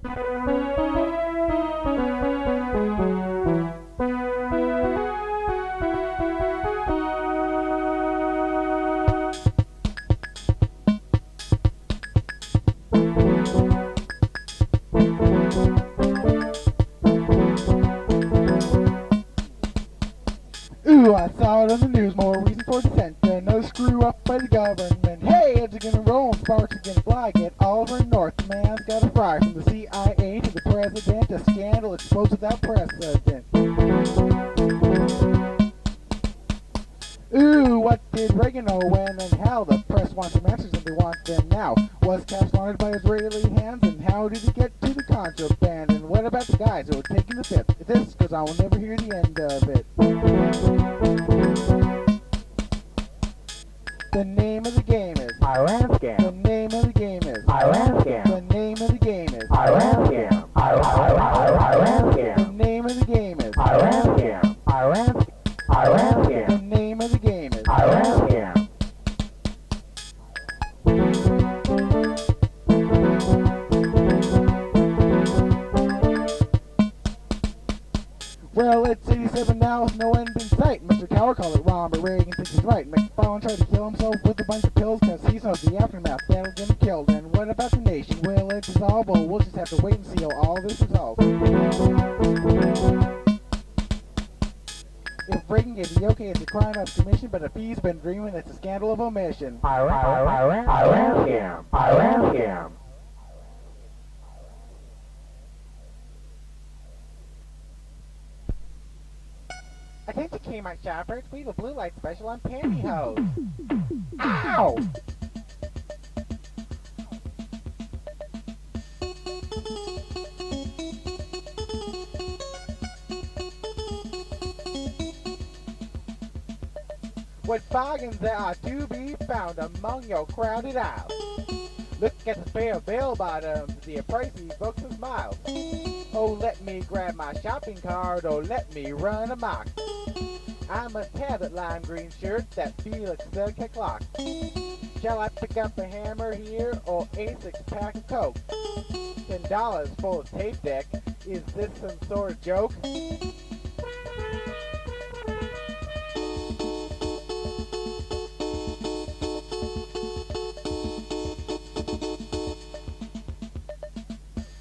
Ooh, I saw it on the news, more reason for dissent. Another screw up by the government. Hey, heads are gonna roll and sparks are gonna fly. Get Oliver North, the man's got a fry. From the CIA to the president, a scandal exposed without precedent. Ooh, what did Reagan know when and how? The press wants some answers and they want them now. Was cash laundered by Israeli hands, and how did it get to the contraband? And what about the guys who are taking the fifth? If this goes on, we'll never hear the end of it. The name of the game is Iranscam. The name of the game is Iranscam. The name of the game is Iranscam. Iranscam. The name of the game is Iranscam. Iranscam. The name of the game is Iranscam. Well, it's 87 now with no end in sight. Mr. Tower called it wrong, but Reagan thinks he's right. McFarlane tried to kill himself with a bunch of pills because he knows the aftermath. That'll get him killed. And what about the nation? Will it dissolve? Well, we'll just have to wait and see how all this resolves. If Reagan gave the okay, it's a crime of commission, but if he's been dreaming, it's a scandal of omission. Iranscam. Iranscam. Attention Kmart shoppers, we have a blue light special on pantyhose. Ow! What bargains there are to be found among your crowded aisles. Look at the pair of bell bottoms, the price evokes a smile. Oh, let me grab my shopping cart, or let me run amok. I must have that lime green shirt, that Felix Selke clock. Shall I pick up a hammer here, or a six-pack of Coke? $10 for a tape deck, is this some sort of joke?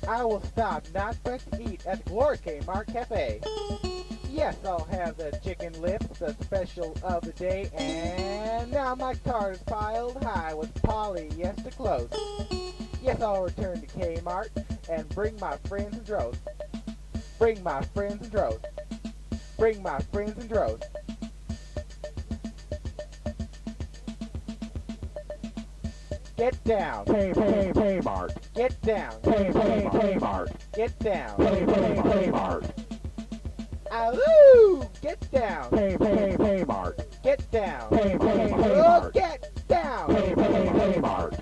I will stop not but to eat at the Glory K-Mart Cafe. Yes, I'll have the chicken lips, the special of the day, and now my cart is piled high with polyester clothes. Yes, I'll return to Kmart and bring my friends in droves. Bring my friends in droves. Bring my friends in droves. Get down. Kmart. Get down. Kmart. Get down. Kmart. Ow! Get down. Kmart. Get down. Oh, Kmart. get down. Kmart.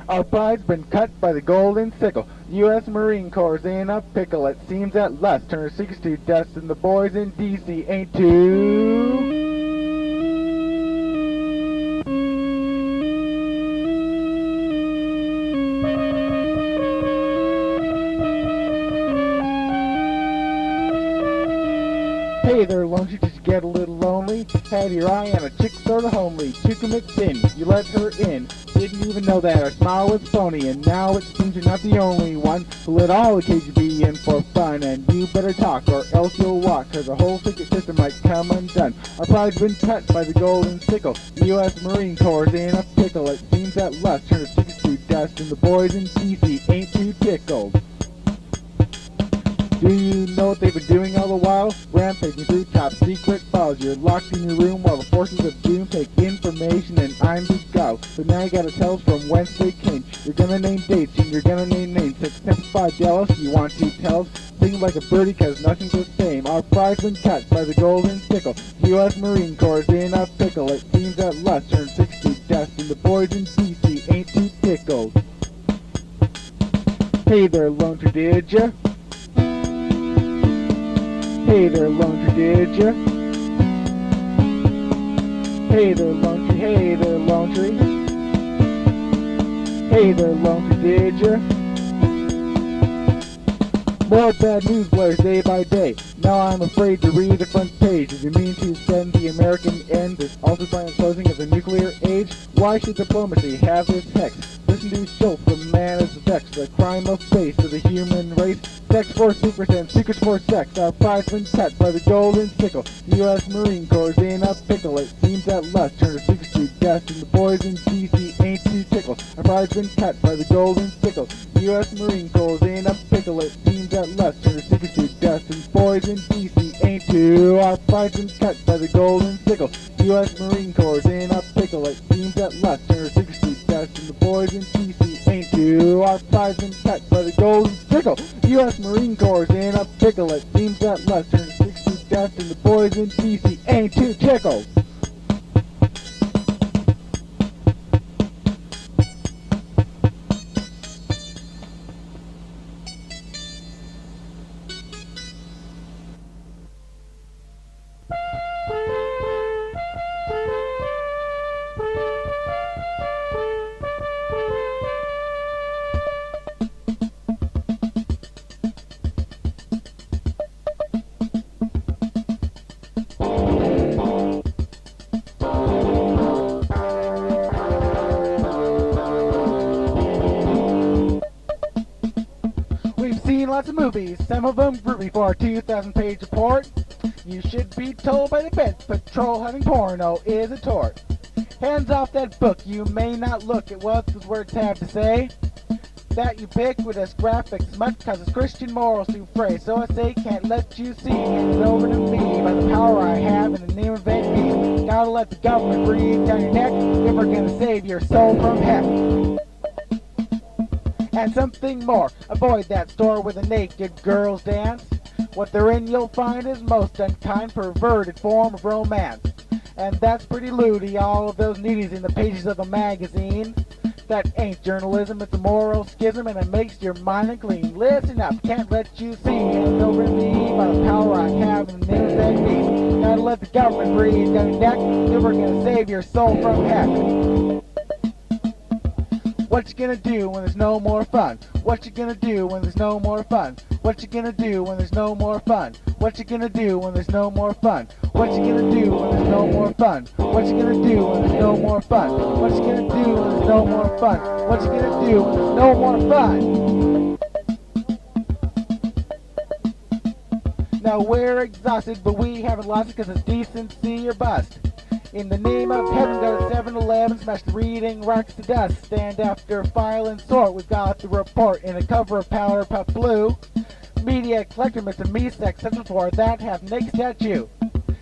Our pride's been cut by the golden sickle. U.S. Marine Corps in a pickle. It seems at last turn seeks to dust, and the boys in D.C. ain't too. Hey there, lonesy, just get a little lonely. Had your eye on a chick sorta homely. To commit sin, you let her in. Didn't even know that her smile was phony, and now it seems you're not the only one who let all occasions be in for fun. And you better talk, or else you'll walk, cause the whole ticket system might come undone. Our pride's been cut by the golden sickle. The U.S. Marine Corps in a pickle. It seems that lust turned its tickets to dust, and the boys in D.C. ain't too tickled. Do you know what they've been doing all the while? Rampaging through top secret files. You're locked in your room while the forces of doom take information, and I'm to go. So now you gotta tell us from whence they came. You're gonna name dates and you're gonna name names. 675 Dallas, you want to tell us? Sing like a birdie cause nothing's the same. Our pride's been cut by the golden sickle. The U.S. Marine Corps in a pickle. It seems that lust turned 6 to dust, and the boys in D.C. ain't too tickled. Hey there, Lone Tree, did ya? Hey there, Lone Tree, did ya? Hey there, Lone Tree, hey there, Lone Tree. Hey there, Lone Tree, did ya? More bad news blares day by day. Now I'm afraid to read the front page. Does it mean to send the American end? Is also plan on closing of the nuclear age? Why should diplomacy have this hex? Listen to show from man is vex. The crime of face of the human race. Sex for secrets and secrets for sex. Our pride's been cut by the golden sickle. The U.S. Marine Corps is in a pickle. It seems that lust turned to secrets to dust. And the boys in D.C. ain't too tickled. Our pride's been cut by the golden sickle. The U.S. Marine Corps is in a pickle. It seems that lust turned to secrets to dust. And boys in D.C. ain't too. Our pride's been cut by the golden sickle. The U.S. Marine Corps is in a pickle. It seems that lust turned to secrets to dust. And the boys in D.C. ain't too. Our pride's been cut by the golden sickle. The U.S. Marine Corps is in a pickle. It seems that lust turned to secrets to dust. And the boys in D.C. ain't too tickled. Lots of movies, some of them groovy for our 2,000-page report. You should be told by the Bench Patrol having porno is a tort. Hands off that book, you may not look at what those words have to say. That ubiquitous graphic smut causes Christian morals to fray. So I say, can't let you see, hand it over to me by the power I have in the name of Meese. Gotta let the government breathe down your neck if we're gonna save your soul from heck. And something more, avoid that store where the naked girls dance. What they're in you'll find is most unkind, perverted form of romance. And that's pretty lewdy, all of those nudies in the pages of a magazine. That ain't journalism, it's a moral schism, and it makes your mind unclean. Listen up, can't let you see, hand over to me by the power I have in the name of that Meese. Gotta let the government breathe down your neck if we're gonna save your soul from heck. What you gonna do when there's no more fun? What you gonna do when there's no more fun? What you gonna do when there's no more fun? What you gonna do when there's no more fun? What you gonna do when there's no more fun? What you gonna do when there's no more fun? What you gonna do when there's no more fun? What you gonna do when there's no more fun? Now we're exhausted, but we haven't lost it 'cause it's decency or bust. In the name of heaven, go to 7-Eleven, smash the reading racks to dust. Stand after file and sort, we've got the report in a cover of powder puff blue. Media collector, Mr. Meese, exception for that half-naked statue.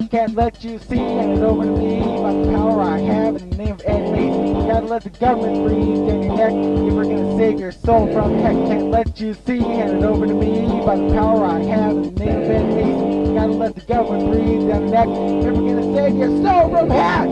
Can't let you see, hand it over to me by the power I have in the name of Ed Meese. Gotta let the government breathe down your neck if we're gonna save your soul from heck. Can't let you see, hand it over to me by the power I have in the name of Ed Meese. Gotta let the government breathe down your neck if we're gonna save your soul from heck.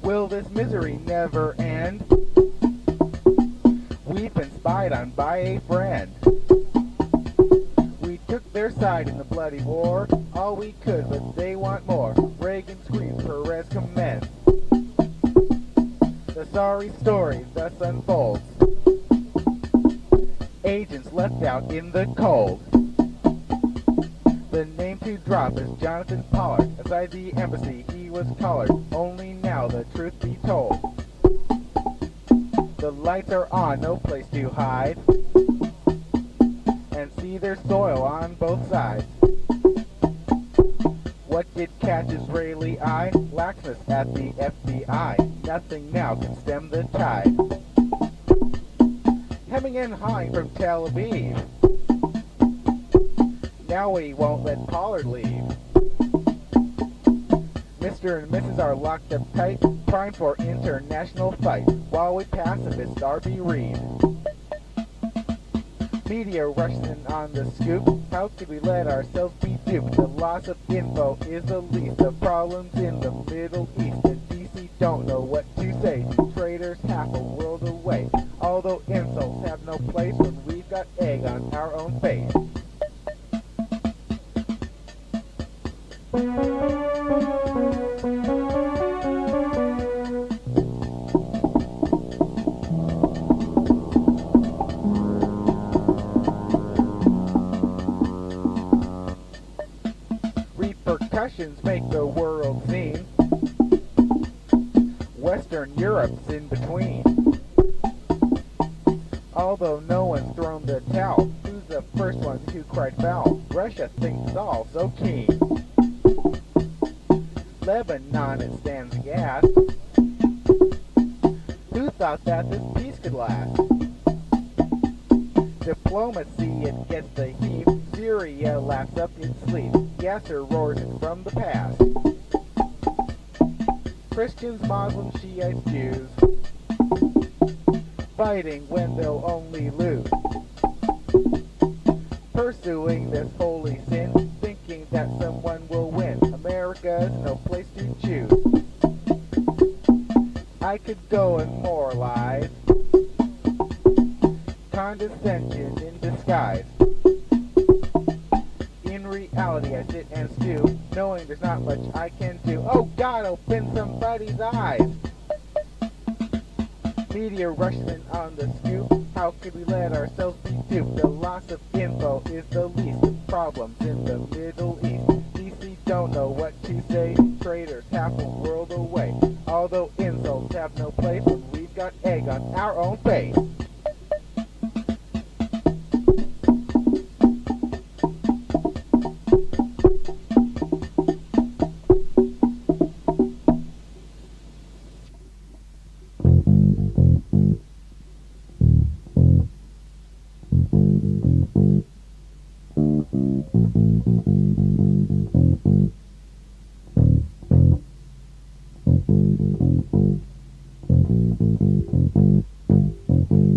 Will this misery never end? We've been spied on by a friend. We took their side in the bloody war, all we could, but they want more. Reagan screams, Perez commends. The sorry story thus unfolds. Agents left out in the cold. The name to drop is Jonathan Pollard. Outside the embassy he was collared. Only now the truth be told. The lights are on, no place to hide. And see their soil on both sides. What did catch Israeli eye? Laxness at the FBI. Nothing now can stem the tide. Hemming and hawing from Tel Aviv. Now we won't let Pollard leave. Mr. and Mrs. are locked up tight, primed for international fight, while we pacifists are bereaved. Media rushing on the scoop. How could we let ourselves be duped? The loss of info is the least. The problems in the Middle East. And DC don't know what to say to traitors half a world away. Although insults have no place when we've got egg on our own face. Repercussions make the world seem. Western Europe's in between. Although no one's thrown the towel, who's the first one who cried foul? Russia thinks all so keen. Lebanon, it stands aghast. Who thought that this peace could last? Diplomacy, it gets the heat. Syria laughs up in sleep. Yasser roars it from the past. Christians, Muslims, Shiites, Jews, fighting when they'll only lose. Pursuing this holy sin, thinking that someone will win. America's no place to choose. I could go and moralize. Condescension in disguise. In reality I sit and stew, knowing there's not much I can do. Oh God, open somebody's eyes. Media rushing in on the scoop. How could we let ourselves be duped? The loss of info is the least of problems in the Middle East. DC don't know what to say. Traitors half a world away. Although insults have no place when we've got egg on our own face.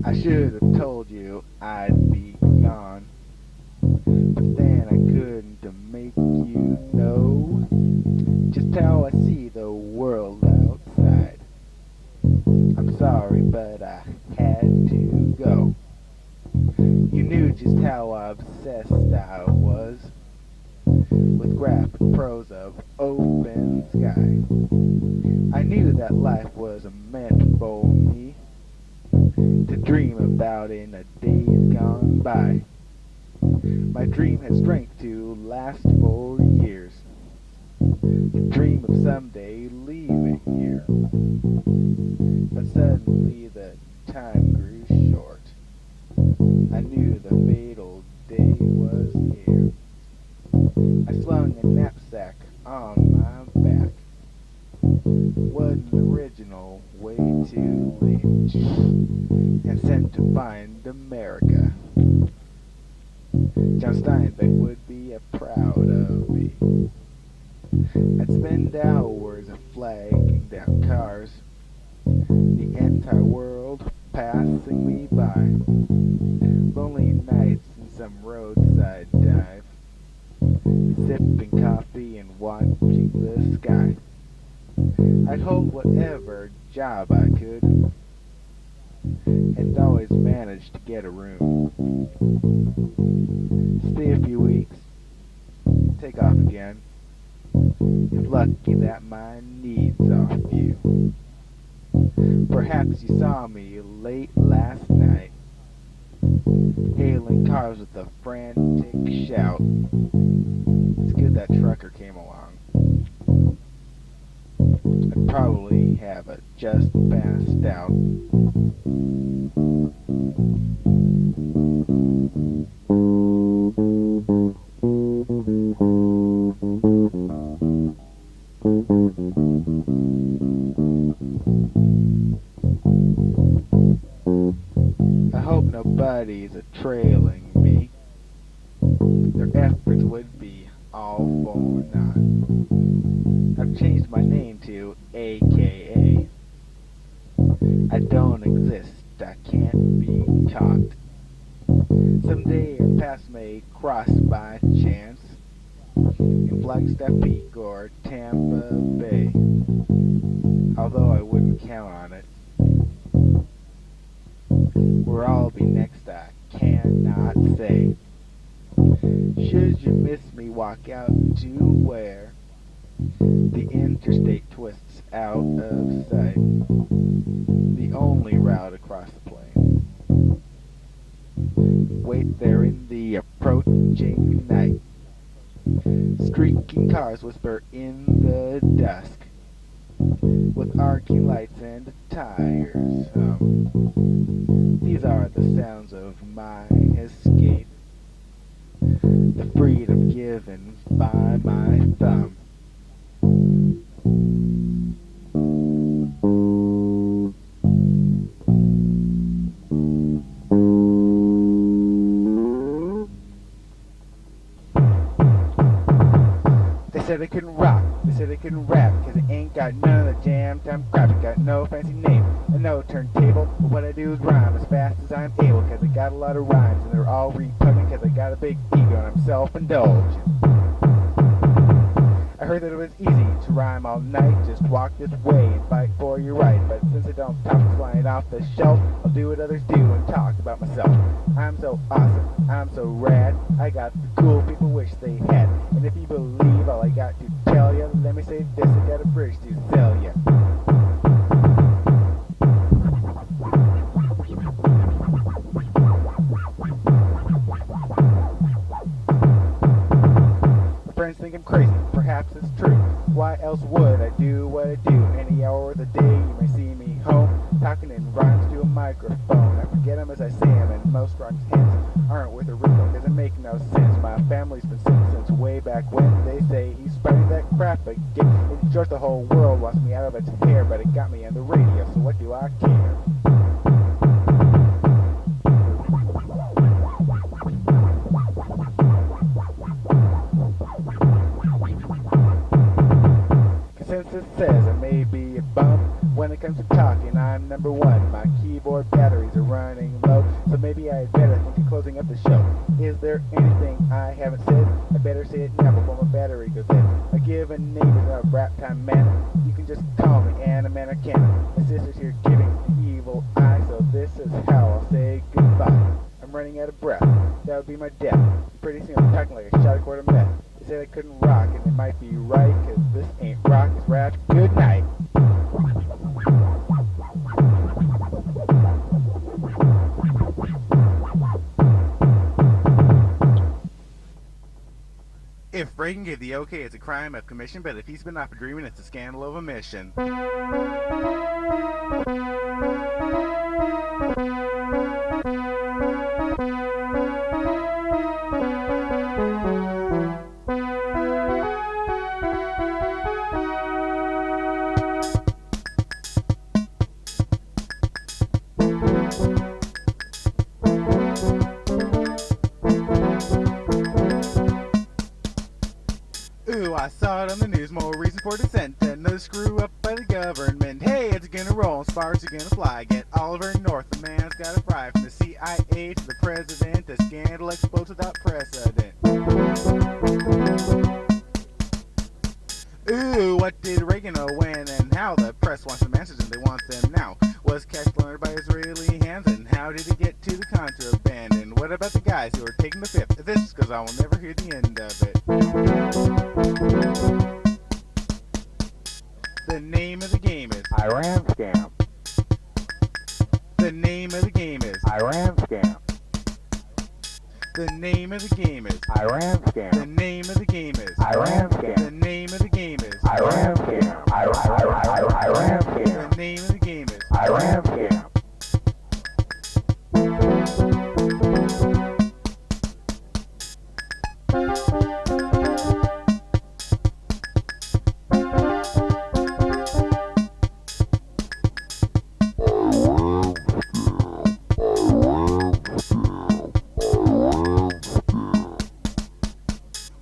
I should have told you I'd be gone, but then I couldn't to make you know just how I see the world outside. I'm sorry, but I had to go. You knew just how obsessed I was with graphic prose of open sky. I knew that life was meant for me to dream about in a days gone by. My dream had strength to last for years. The dream of someday leaving here. But suddenly the time grew short. I knew the fatal day was here. I slung a knapsack on my back. What an original way to leave, and sent to find America. John Steinbeck would be proud of me. I'd spend hours flagging down cars, the entire world passing me by. Lonely nights in some roadside dive, sipping coffee and watching the sky. I'd hold whatever job I could, and always manage to get a room. Stay a few weeks, take off again. It's lucky that my needs off you. Perhaps you saw me late last night, hailing cars with a frantic shout. It's good that trucker came along. I'd probably have just passed out. I hope nobody's trailing me. Their efforts would be all for naught. I've changed my name to AKA. I don't exist, I can't be caught. Someday our paths may cross by chance in Flagstaff Peak or Tampa Bay. Although I wouldn't count on it. Where I'll be next I cannot say. Should you miss me, walk out to where the interstate twists out of sight, the only route across the plain. Wait there in the approaching night. Streaking cars whisper in the dusk, with arcing lights and tires hum. These are the sounds of my escape, the freedom given by my thumb. They said I couldn't rock, they said I couldn't rap, cause I ain't got none of the jam time crap. I got no fancy name, and no turntable, but what I do is rhyme as fast as I'm able, cause I got a lot of rhymes, and they're all repugnant, cause I got a big ego, and I'm self-indulgent. I heard that it was easy to rhyme all night, just walk this way and fight for your right, but since I don't talk flying off the shelf, I'll do what others do and talk about myself. I'm so awesome, I'm so rad, I got the cool people wish they had, and if you believe all I got to tell ya, let me say this, I got a bridge to sell ya. My friends think I'm crazy, perhaps it's true. Why else would I do what I do? Any hour of the day you may see me home, talking in rhymes to a microphone. I forget them as I say them, and most rhymes hints aren't worth a ringo, cause they make no sense. My family's been sick since way back when. They say he's spreading that crap again. In short, the whole world wants me out of its hair, but it got me on the radio, so what do I care? Consensus says I may be a bum when it comes to talking. I'm number one. My keyboard batteries are running low, so maybe I had better think of closing up the show. Is there anything I haven't said? I better say it now before my battery goes dead. A given name is not a rap time manner. You can just call me Animanarcana. My sister's here giving the evil eye, so this is how I'll say goodbye. I'm running out of breath. That would be my death. Pretty soon I'm talking like a shot of quart of meth. They said I couldn't rock, and they might be right, cause this ain't rock, it's rap. Good night. If Reagan gave the okay, it's a crime of commission, but if he's been off dreaming, it's a scandal of omission. Ooh, I saw it on the news, more reason for dissent than the screw up by the government. Hey, it's gonna roll, sparks are gonna fly. Get Oliver North, the man's gotta fry. From the CIA to the president, the scandal explodes without precedent. Ooh, what did Reagan know when and how? The press wants some answers and they want them now. Was cash laundered by Israeli hands, and how did he get to the contraband? And what about the guys who are taking the fifth? This, cause I will never hear the end of it. The name of the game is Iranscam. The name of the game is Iranscam. The name of the game is Iranscam. The name of the game is Iranscam. The name of the game is Iranscam. Iranscam. The name of the game is Iranscam.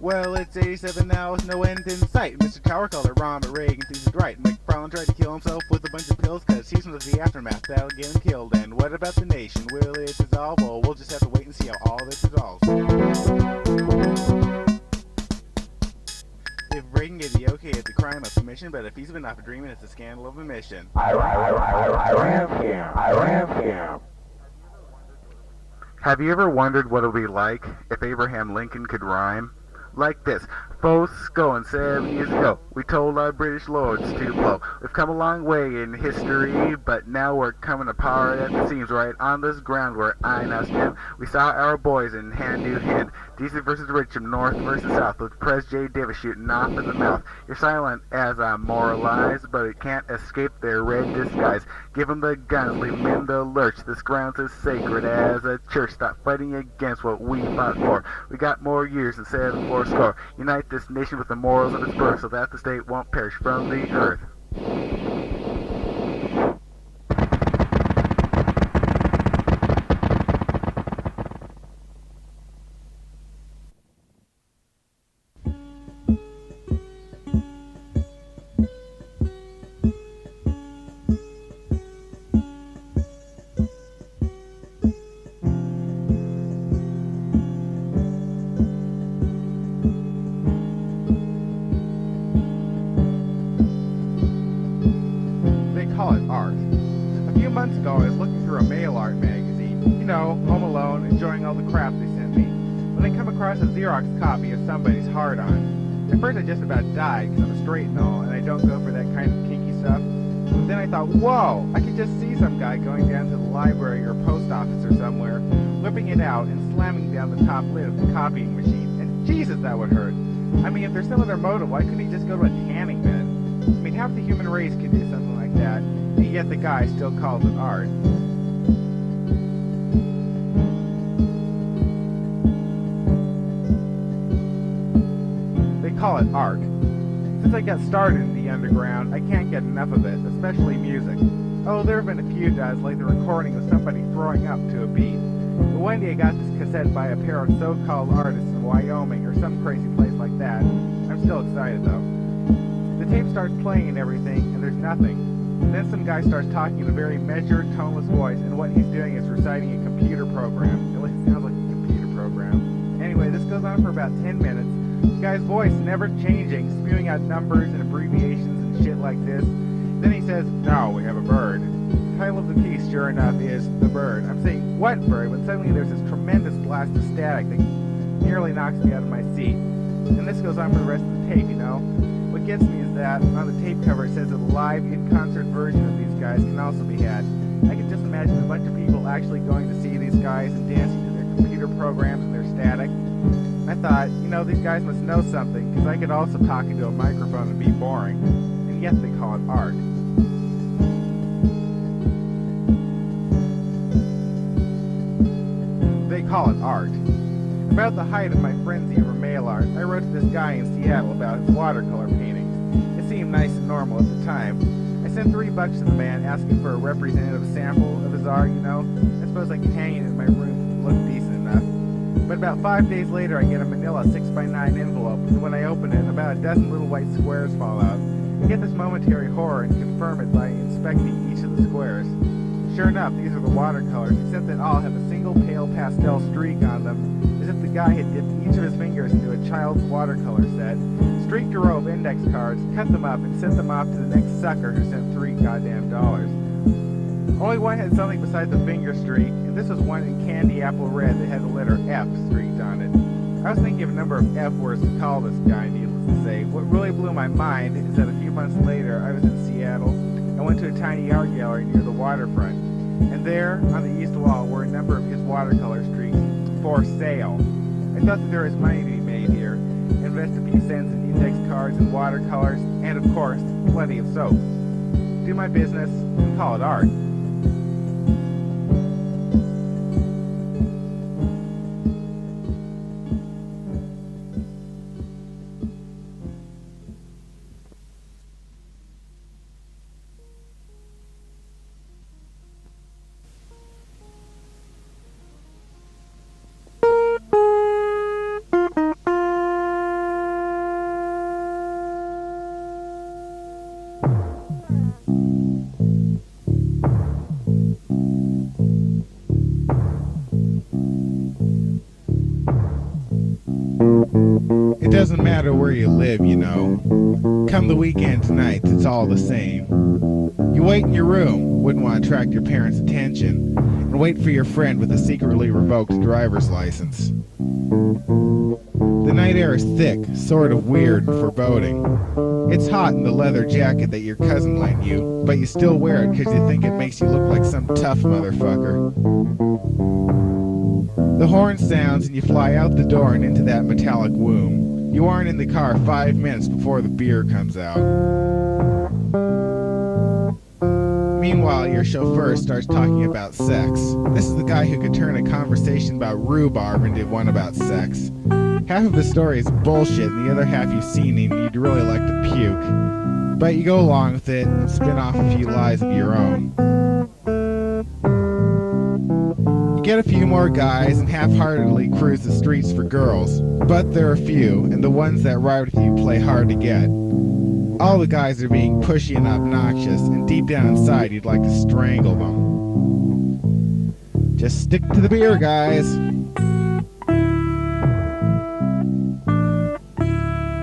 Well, it's 87 now with no end in sight. Mr. Tower called it wrong, but Reagan thinks it's right. McFarlane tried to kill himself with a bunch of pills, cause he's one of the aftermath that'll get him killed. And what about the nation? Will it dissolve? Well, we'll just have to wait and see how all this resolves. If Reagan gave the okay, it's a crime of commission, but if he's been off dreaming, it's a scandal of omission. Iranscam. Have you ever wondered what it would be like if Abraham Lincoln could rhyme? Like this. Fourscore 7 years ago, we told our British lords to blow. We've come a long way in history, but now we're coming apart at the seams. Right on this ground where I now stand, we saw our boys in hand to hand. DC versus Richmond, North versus South, with Pres J. Davis shooting off in the mouth. You're silent as I moralize, but it can't escape their red disguise. Give 'em the guns, leave 'em in the lurch. This ground's as sacred as a church. Stop fighting against what we fought for. We got more years than 7 Unite this nation with the morals of its birth, so that the state won't perish from the earth. Months ago, I was looking through a mail art magazine. You know, home alone, enjoying all the crap they sent me. When I come across a Xerox copy of somebody's Hard On. At first I just about died, because I'm straight and all, and I don't go for that kind of kinky stuff. But then I thought, whoa, I could just see some guy going down to the library or post office or somewhere, whipping it out and slamming down the top lid of the copying machine. And Jesus, that would hurt. I mean, if there's some other motive, why couldn't he just go to a tanning bed? I mean, half the human race could do something like that, and yet the guy still calls it art. They call it art. Since I got started in the underground, I can't get enough of it, especially music. Oh, there have been a few times, like the recording of somebody throwing up to a beat. But one day I got this cassette by a pair of so-called artists in Wyoming or some crazy place like that. I'm still excited though. The tape starts playing and everything, and there's nothing. And then some guy starts talking in a very measured, toneless voice, and what he's doing is reciting a computer program. At least it sounds like a computer program. Anyway, this goes on for about 10 minutes. The guy's voice never changing, spewing out numbers and abbreviations and shit like this. Then he says, "Now we have a bird." The title of the piece, sure enough, is "The Bird." I'm saying, "What bird?" When suddenly there's this tremendous blast of static that nearly knocks me out of my seat. And this goes on for the rest of the tape, you know? What gets me is that on the tape cover it says that a live in-concert version of these guys can also be had. I can just imagine a bunch of people actually going to see these guys and dancing to their computer programs and their static. I thought, you know, these guys must know something, because I could also talk into a microphone and be boring. And yet they call it art. They call it art. About the height of my frenzy over mail art, I wrote to this guy in Seattle about his watercolor paintings. It seemed nice and normal at the time. I sent $3 to the man asking for a representative sample of his art, you know. I suppose I could hang it in my room if it looked decent enough. But about 5 days later I get a manila 6x9 envelope, and when I open it, about a dozen little white squares fall out. I get this momentary horror and confirm it by inspecting each of the squares. Sure enough, these are the watercolors, except that all have a single pale pastel streak on them, as if the guy had dipped each of his fingers into a child's watercolor set, streaked a row of index cards, cut them up, and sent them off to the next sucker who sent $3 goddamn dollars. Only one had something besides the finger streak, and this was one in candy apple red that had the letter F streaked on it. I was thinking of a number of F words to call this guy, needless to say. What really blew my mind is that a few months later I was in Seattle. I went to a tiny art gallery near the waterfront, and there, on the east wall, were a number of his watercolor streaks, for sale. I thought that there was money to be made here. Invest a few cents in index cards and watercolors, and of course, plenty of soap. Do my business, and call it art. doesn't matter where you live, you know. Come the weekend nights, it's all the same. You wait in your room, wouldn't want to attract your parents' attention, and wait for your friend with a secretly revoked driver's license. The night air is thick, sort of weird and foreboding. It's hot in the leather jacket that your cousin lent you, but you still wear it because you think it makes you look like some tough motherfucker. The horn sounds and you fly out the door and into that metallic womb. You aren't in the car 5 minutes before the beer comes out. Meanwhile, your chauffeur starts talking about sex. This is the guy who could turn a conversation about rhubarb into one about sex. Half of the story is bullshit and the other half you've seen and you'd really like to puke. But you go along with it and spin off a few lies of your own. You get a few more guys and half-heartedly cruise the streets for girls. But there are few, and the ones that ride with you play hard to get. All the guys are being pushy and obnoxious, and deep down inside you'd like to strangle them. Just stick to the beer, guys.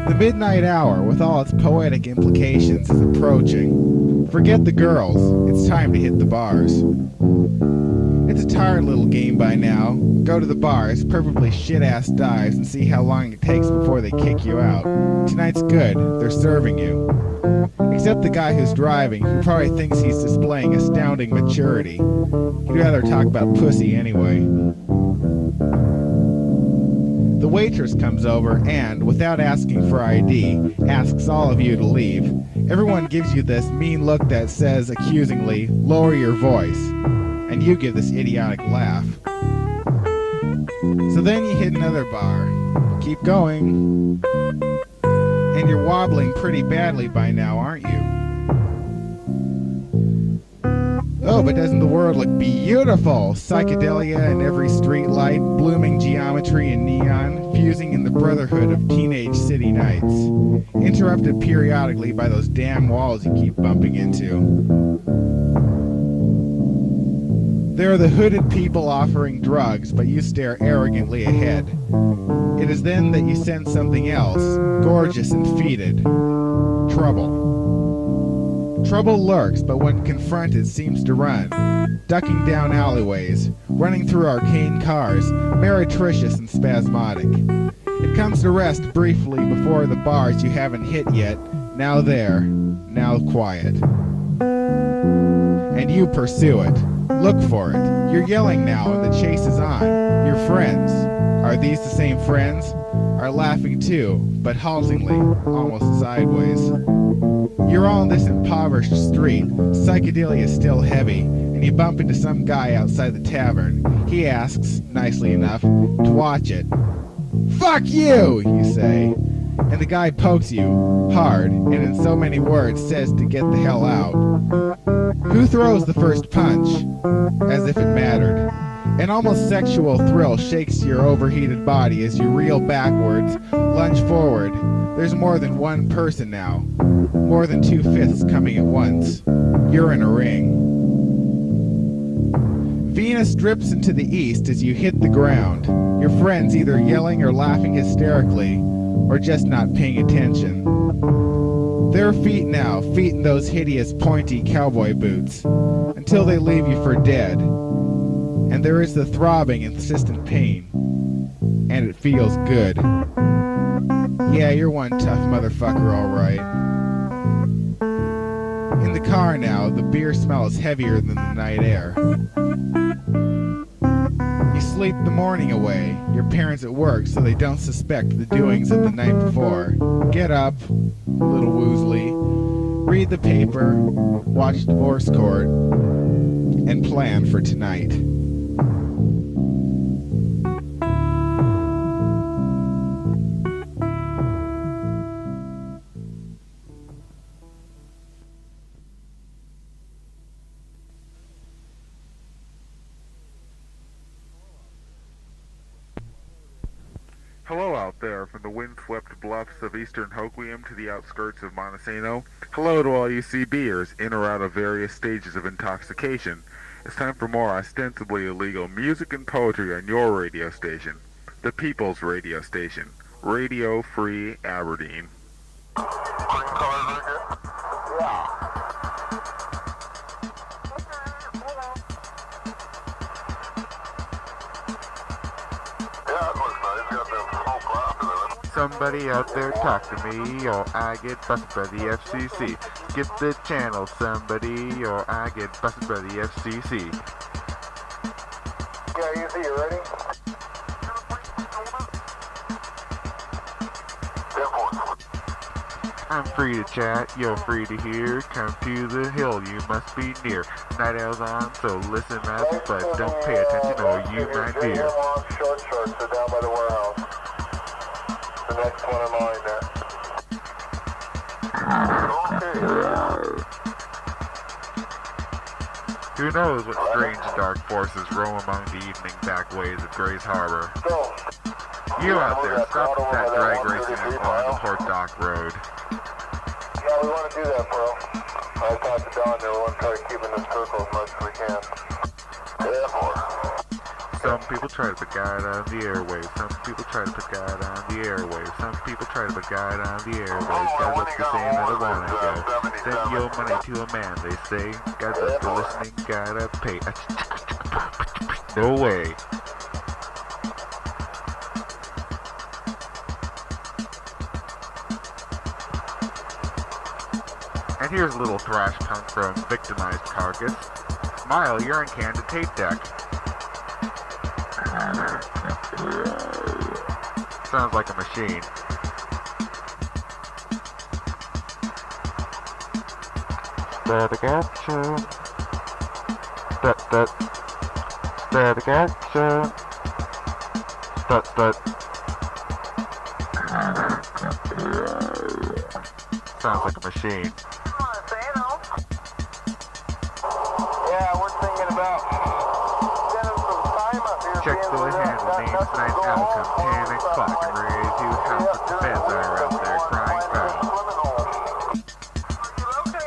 The midnight hour, with all its poetic implications, is approaching. Forget the girls, it's time to hit the bars. It's a tired little game by now. Go to the bars, preferably shit-ass dives, and see how long it takes before they kick you out. Tonight's good, they're serving you. Except the guy who's driving, who probably thinks he's displaying astounding maturity. He'd rather talk about pussy anyway. The waitress comes over and, without asking for ID, asks all of you to leave. Everyone gives you this mean look that says, accusingly, lower your voice. And you give this idiotic laugh. So then you hit another bar. Keep going. And you're wobbling pretty badly by now, aren't you? Oh, but doesn't the world look beautiful? Psychedelia in every street light, blooming geometry and neon, fusing in the brotherhood of teenage city nights, interrupted periodically by those damn walls you keep bumping into. There are the hooded people offering drugs, but you stare arrogantly ahead. It is then that you sense something else, gorgeous and fetid. Trouble. Trouble lurks, but when confronted seems to run, ducking down alleyways, running through arcane cars, meretricious and spasmodic. It comes to rest briefly before the bars you haven't hit yet, now there, now quiet. And you pursue it. Look for it. You're yelling now and the chase is on. Your friends. Are these the same friends? Are laughing too, but haltingly, almost sideways. You're all on this impoverished street. Psychedelia is still heavy, and you bump into some guy outside the tavern. He asks, nicely enough, to watch it. Fuck you, you say. And the guy pokes you, hard, and in so many words says to get the hell out. Who throws the first punch? As if it mattered. An almost sexual thrill shakes your overheated body as you reel backwards, lunge forward. There's more than one person now. More than 2/5 coming at once. You're in a ring. Venus drips into the east as you hit the ground. Your friends either yelling or laughing hysterically, or just not paying attention. There are feet now, feet in those hideous pointy cowboy boots, until they leave you for dead. And there is the throbbing, insistent pain. And it feels good. Yeah, you're one tough motherfucker, alright. In the car now, the beer smell is heavier than the night air. You sleep the morning away, your parents at work so they don't suspect the doings of the night before. Get up, little woozly, read the paper, watch Divorce Court, and plan for tonight. Hello out there, from the windswept bluffs of eastern Hoquiam to the outskirts of Montesano. Hello to all you CBers, in or out of various stages of intoxication. It's time for more ostensibly illegal music and poetry on your radio station, the People's Radio Station, Radio Free Aberdeen. Somebody out there talk to me, or I get busted by the FCC. Skip the channel, somebody, or I get busted by the FCC. Yeah, easy, you ready? I'm free to chat, you're free to hear. Come to the hill, you must be near. Night owl's on, so listen up, but don't pay attention or you might hear. Short shorts are down by the warehouse. The next one in line there. Who knows what strange and dark forces roam among the evening backways of Grays Harbor. So, You out there, stop that drag racing on the Port Dock Road. yeah, we want to do that, bro. I talked to Don there. We want to try to keep in the circle as much as we can. Therefore. Some people try to put God on the airwaves. Some people try to put God on the airwaves. Some people try to put God on the airwaves. God looks the same as I wanna go. Send your money to a man, they say. God loves for listening, gotta pay. No way. And here's a little thrash punk from Victimized Carcass. Smile, you're in Canada tape deck. Sounds like a machine. Better gotcha. Better gotcha. Sounds like a machine. Yeah, we're thinking about spending some time up here. Check the handle names, night out come 10 o'clock and ready to house the feds are out there crying foul.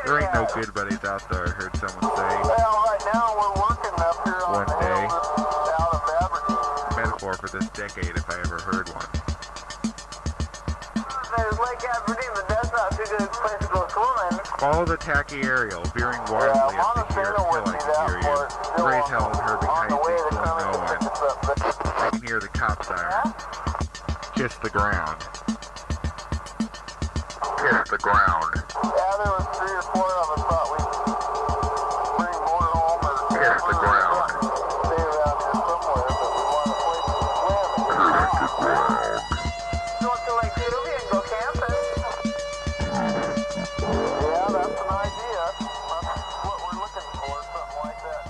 There ain't no good buddies out there, I heard someone say. Well, right now we're working up here on One day. out of Aberdeen. Metaphor for this decade if I ever heard one. There's Lake Aberdeen, but that's not too good a place to go swimming. Follow the tacky aerial, veering wildly as the hill I can hear you. Gray's held her behind me still going. I can hear the cop siren. Kiss the ground. Kiss the ground. Yeah, there was 3 or 4 of us thought we'd bring more home or Kiss the ground. stay around here somewhere, but we want a place to swim. Kiss the ground. Go to Lake Sylvia and go camping. Yeah, that's an idea. That's what we're looking for, something like that.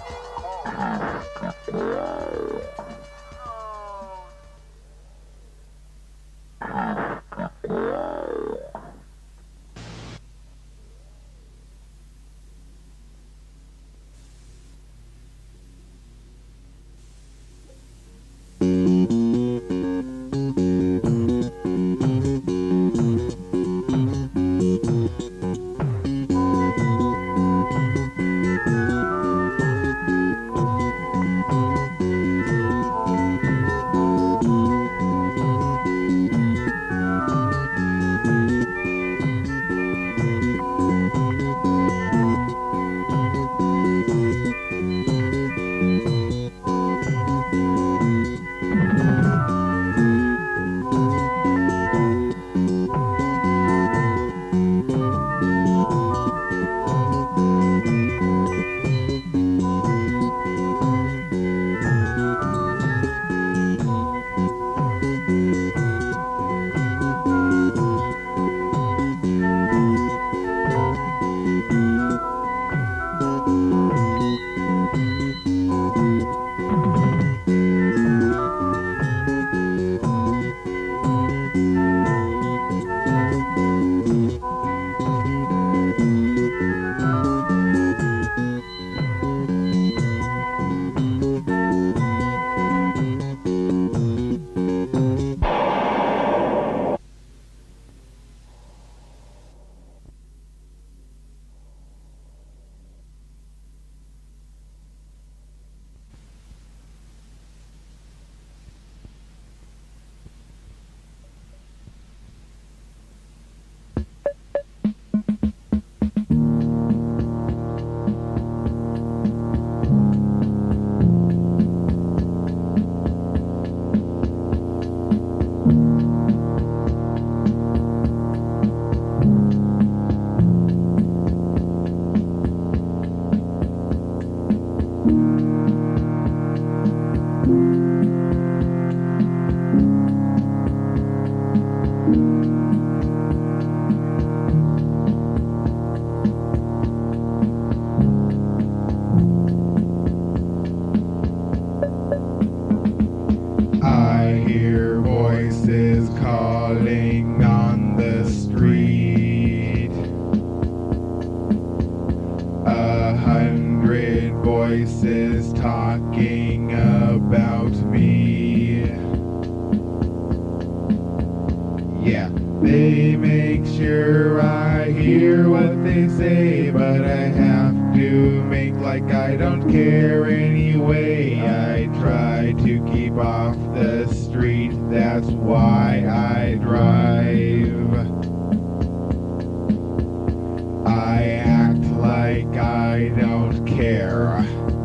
really make sure I hear what they say, but I have to make like I don't care anyway. I try to keep off the street, that's why I drive. I act like I don't care,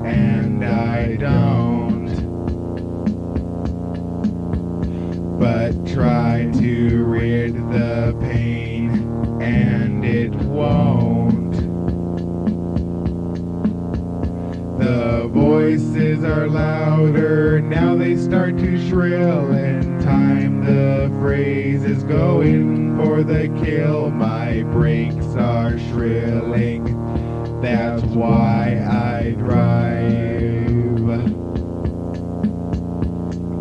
and I don't. But try to rid the pain, and it won't. The voices are louder, now they start to shrill. In time the phrase is going for the kill. My brakes are shrilling, that's why I drive.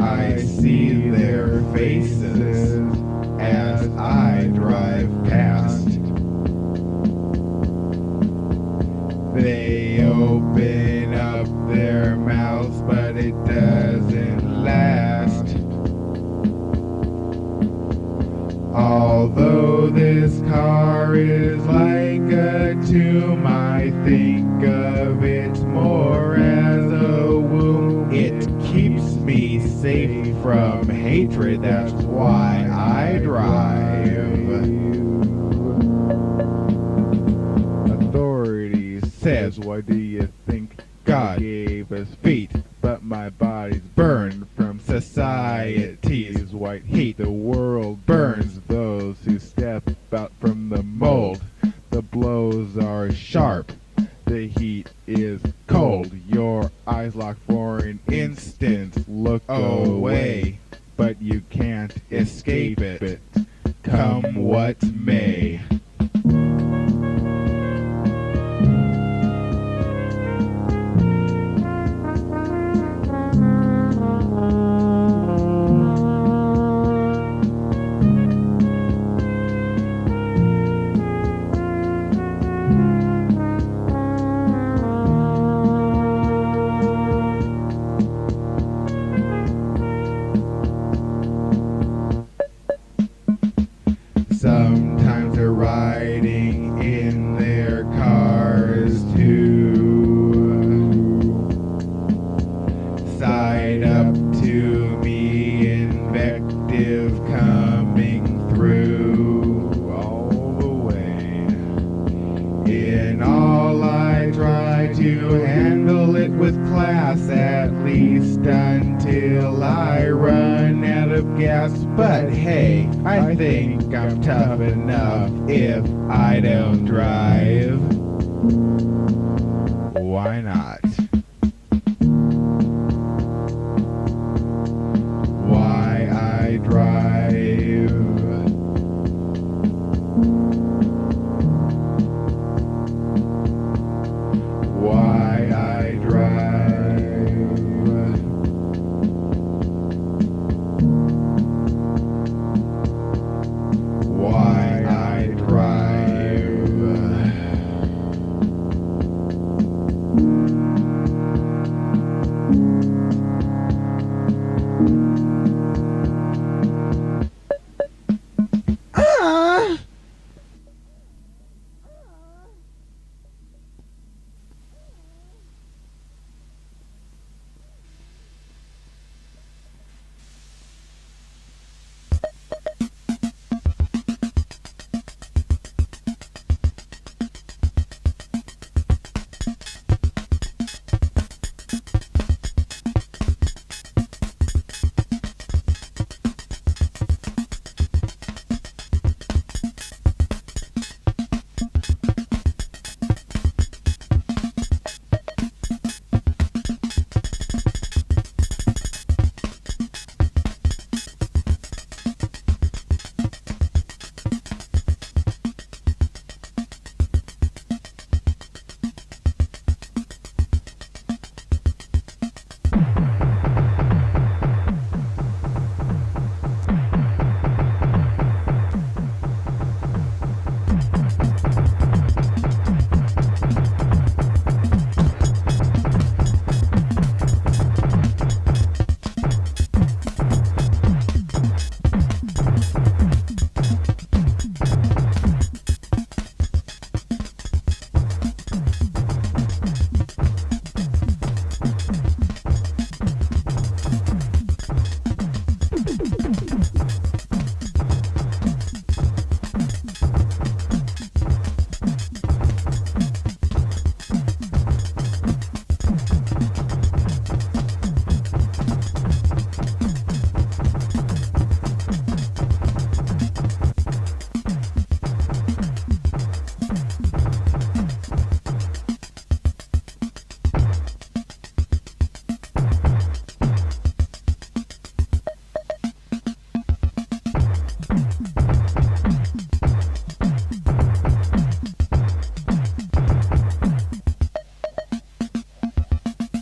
I see their faces as I drive past. They open up their mouths, but it doesn't last. Although this car is like a tomb, I think of it more as a womb. It keeps me safe from hatred, that's why I drive. Authority says, why do you think God gave us feet? But my body's burned from society's white heat. The world burns those who step out from the mold. The blows are sharp, the heat is cold. Your eyes lock for an instant, look away, but you can't escape it, come what may. Sometimes they're riding in their cars too. Side up to me, invective coming through all the way. In all I try to handle it with class, at least until I run out of gas. But hey, I think I'm tough enough if I don't drive. Why not? Why I drive? Why I drive? Why I drive?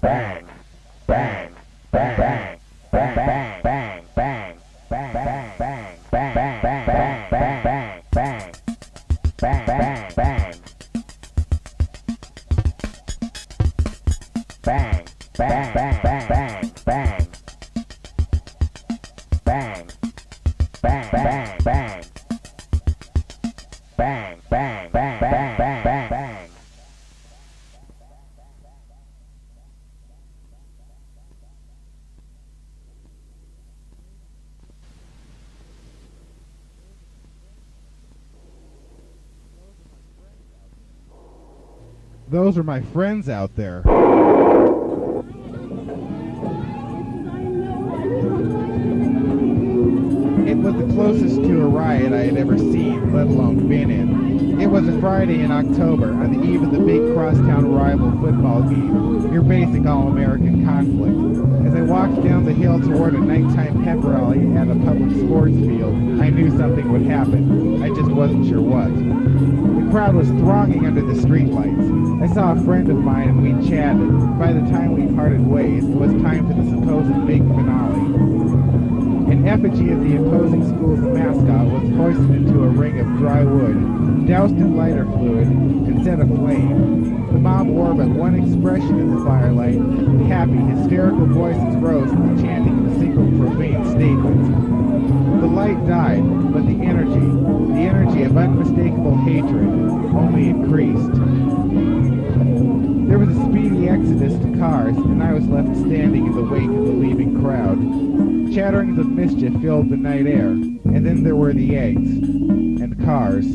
bang, bang, bang, bang, bang, bang, bang, bang, bang, bang, bang, bang, bang, bang, bang, bang, bang, bang, bang. Bang, bang, bang, bang, bang, bang. Bang, bang, bang, bang. Bang, bang, bang, bang, bang, bang, bang. Those are my friends out there. It was the closest to a riot I had ever seen, let alone been in. It was a Friday in October, on the eve of the big crosstown rival football game, your basic all-American conflict. As I walked down the hill toward a nighttime pep rally at a public sports field, I knew something would happen. I just wasn't sure what. The crowd was thronging under the streetlights. I saw a friend of mine and we chatted. By the time we parted ways, it was time for the supposed big finale. An effigy of the opposing school's mascot was hoisted into a ring of dry wood, doused in lighter fluid, and set aflame. The mob wore but one expression in the firelight. Happy, hysterical voices rose to the chanting of a single profane statement. The light died, but the energy of unmistakable hatred, only increased. There was a speedy exodus to cars, and I was left standing in the wake of the leaving crowd. Chatterings of mischief filled the night air, and then there were the eggs, and cars.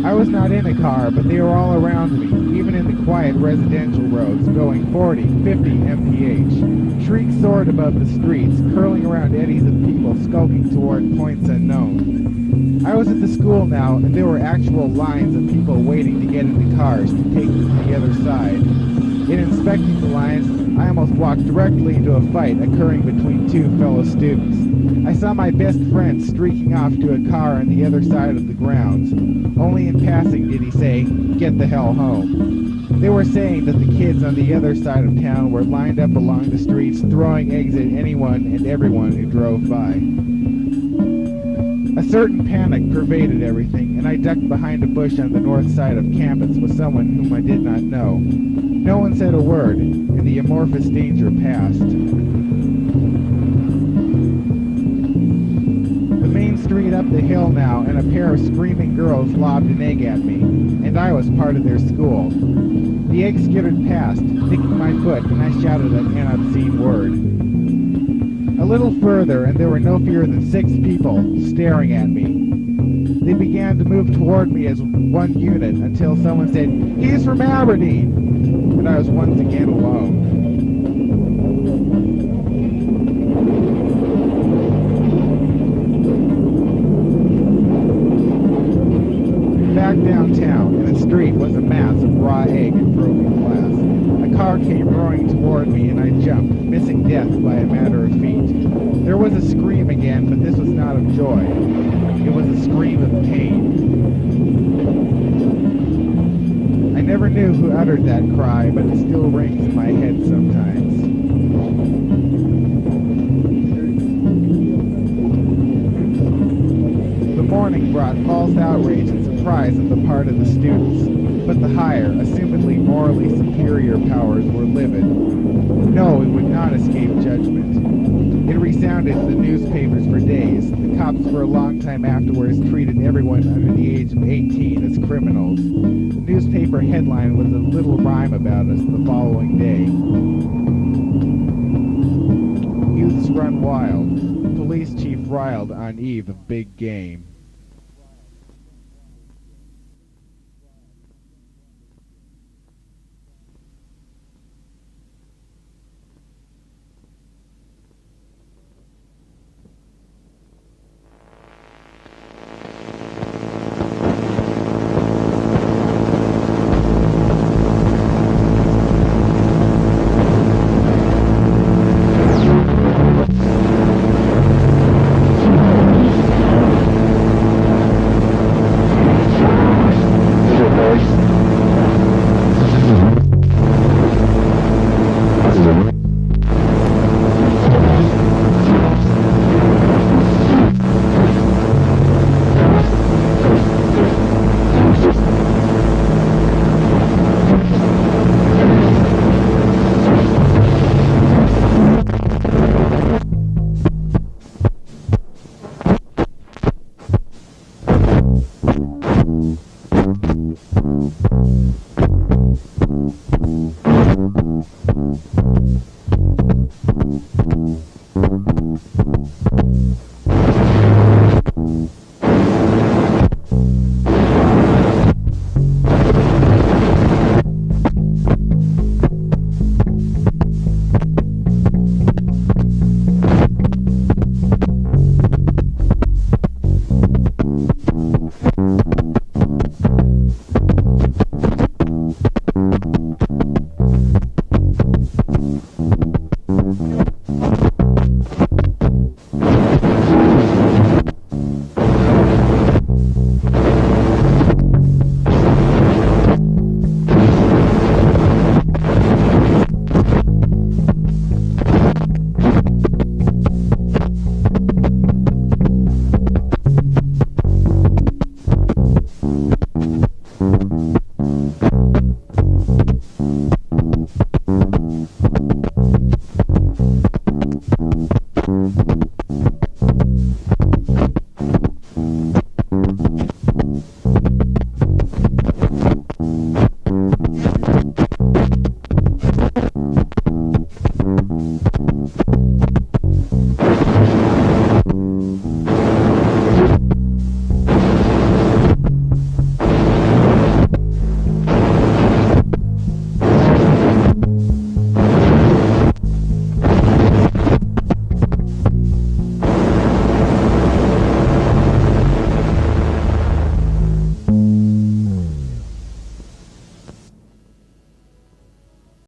I was not in a car, but they were all around me, even in the quiet residential roads, going 40, 50 mph. Shrieks soared above the streets, curling around eddies of people skulking toward points unknown. I was at the school now, and there were actual lines of people waiting to get into cars to take them to the other side. In inspecting the lines, I almost walked directly into a fight occurring between two fellow students. I saw my best friend streaking off to a car on the other side of the grounds. Only in passing did he say, "Get the hell home." They were saying that the kids on the other side of town were lined up along the streets throwing eggs at anyone and everyone who drove by. A certain panic pervaded everything, and I ducked behind a bush on the north side of campus with someone whom I did not know. No one said a word, and the amorphous danger passed. The main street up the hill now, and a pair of screaming girls lobbed an egg at me, and I was part of their school. The egg skittered past, nicking my foot, and I shouted an obscene word. A little further, and there were no fewer than 6 people staring at me. They began to move toward me as one unit until someone said, "He's from Aberdeen!" And I was once again alone. Back downtown, in the street, was a mass of raw egg and broken glass. A car came roaring toward me, and I jumped, missing death by a matter of feet. There was a scream again, but this was not of joy. It was a scream of pain. I never knew who uttered that cry, but it still rings in my head sometimes. The morning brought false outrage and surprise on the part of the students, but the higher, assumedly morally superior powers were livid. No, it would not escape judgment. It resounded in the newspapers for days. The cops for a long time afterwards treated everyone under the age of 18 as criminals. The newspaper headline was a little rhyme about us the following day. Youths run wild. Police chief riled on eve of big game. Bang.